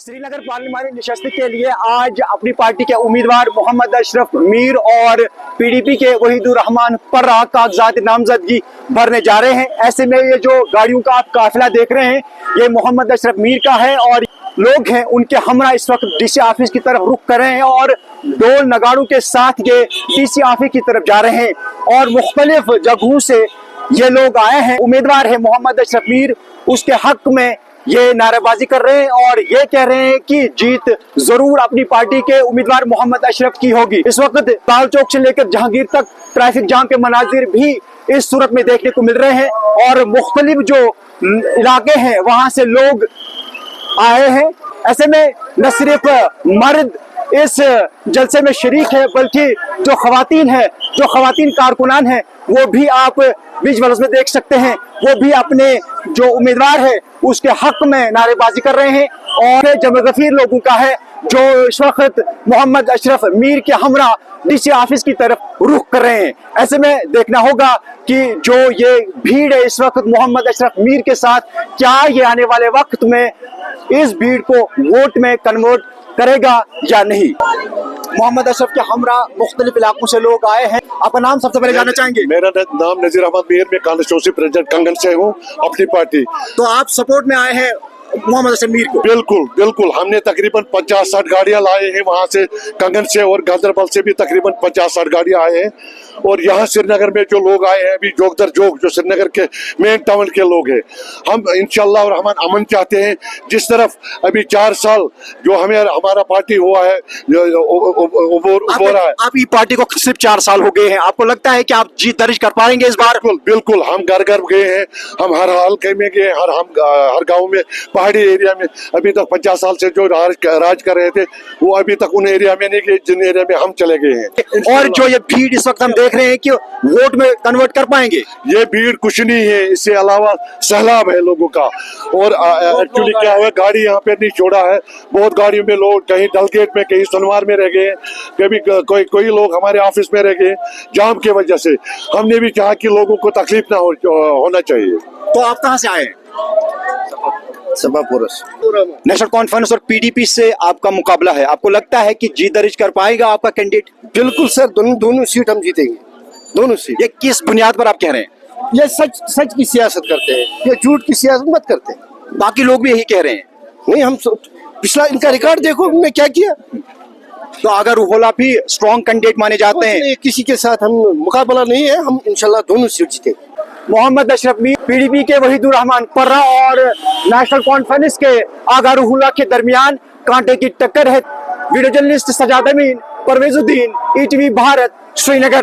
श्रीनगर पार्लिमानी नशस्त के लिए आज अपनी पार्टी के उम्मीदवार मोहम्मद अशरफ मीर और पीडीपी के वहीदुर रहमान पर्रा कागजात नामजदगी भरने जा रहे हैं। ऐसे में ये जो गाड़ियों का आप काफिला देख रहे हैं ये मोहम्मद अशरफ मीर का है और लोग हैं उनके हमरा इस वक्त डीसी ऑफिस की तरफ रुख कर रहे हैं और ढोल नगाड़ों के साथ ये डीसी ऑफिस की तरफ जा रहे हैं और मुख्तलिफ जगहों से ये लोग आए हैं। उम्मीदवार है मोहम्मद अशरफ मीर, उसके हक में ये नारेबाजी कर रहे हैं और ये कह रहे हैं कि जीत जरूर अपनी पार्टी के उम्मीदवार मोहम्मद अशरफ की होगी। इस वक्त लाल चौक से लेकर जहांगीर तक ट्रैफिक जाम के मनाजिर भी इस सूरत में देखने को मिल रहे हैं और मुख्तलिफ जो इलाके हैं वहां से लोग आए हैं। ऐसे में न सिर्फ मर्द इस जलसे में शरीक है बल्कि जो खवातीन है, जो खवातीन कारकुनान है वो भी आप विजुअल्स में देख सकते हैं, वो भी अपने जो उम्मीदवार है उसके हक में नारेबाजी कर रहे हैं और जम गफीर लोगों का है जो इस वक्त मोहम्मद अशरफ मीर के हमरा डीसी ऑफिस की तरफ रुख कर रहे हैं। ऐसे में देखना होगा कि जो ये भीड़ है इस वक्त मोहम्मद अशरफ मीर के साथ, क्या ये आने वाले वक्त में इस भीड़ को वोट में कन्वर्ट करेगा या नहीं। मोहम्मद अशरफ के हमरा मुख्तलिफ इलाकों से लोग आए हैं। आपका नाम सबसे पहले जानना चाहेंगे? मेरा नाम नजीर अहमद मीर, मैं कॉन्स्टिट्यूंसी प्रेसिडेंट कंगन से हूँ अपनी पार्टी। तो आप सपोर्ट में आए हैं मोहम्मद अशरफ मीर को? बिल्कुल बिल्कुल, हमने तकरीबन 50-60 गाड़ियां लाए हैं वहां से, कंगन से और गांधरबल से भी तकरीबन 50-60 गाड़ियां आए हैं और यहाँ श्रीनगर में जो लोग आए हैं अभी जोग दर जोग जो श्रीनगर के मेन टाउन के लोग हैं, हम इंशाल्लाह रहमान अमन चाहते हैं। जिस तरफ अभी 4 साल जो हमें हमारा पार्टी हुआ है आप ये पार्टी को सिर्फ 4 साल हो गए हैं, आपको लगता है कि आप जीत दर्ज कर पाएंगे इस बार? बिल्कुल, हम घर घर गए हैं, हम हर हल्के में गए, हर गाँव में, पहाड़ी एरिया में अभी तक 50 साल से जो राज कर रहे थे वो अभी तक उन एरिया में नहीं गए जिन एरिया में हम चले गए हैं। और जो ये भीड़ इस वक्त हम देख रहे हैं कि वोट में कन्वर्ट कर पाएंगे? ये भीड़ कुछ नहीं है, इससे अलावा सैलाब है लोगों का। और एक्चुअली क्या हुआ, गाड़ी यहाँ पे नहीं छोड़ा है, बहुत गाड़ियों में लोग कहीं डलगेट में, कहीं सोनवार में रह गए, कभी कोई लोग हमारे ऑफिस में रह गए जाम की वजह से। हमने भी चाहा कि लोगों को तकलीफ ना होना चाहिए। तो आप कहाँ से आए हैं? नेशनल कॉन्फ्रेंस और पीडीपी से आपका मुकाबला है, आपको लगता है कि जीत दर्ज कर पाएगा आपका कैंडिडेट? बिल्कुल सर, दोनों सीट हम जीतेंगे, दोनों सीट। ये किस बुनियाद पर आप कह रहे हैं? ये सच की सियासत करते हैं, ये झूठ की सियासत मत करते हैं। बाकी लोग भी यही कह रहे हैं। नहीं, हम पिछला इनका रिकॉर्ड देखो, उन्होंने क्या किया। तो अगर रूहुल आप ही स्ट्रॉन्ग कैंडिडेट माने जाते हैं? किसी के साथ हम मुकाबला नहीं है, हम इंशाल्लाह दोनों सीट जीतेंगे। मोहम्मद अशरफ मीर पीडीपी के वहीदुर रहमान पर्रा और नेशनल कॉन्फ्रेंस के आगा रूहुल्लाह के दरमियान कांटे की टक्कर है। वीडियो जर्नलिस्ट सजाद अमीन, परवेजुद्दीन, ईटीवी भारत, श्रीनगर।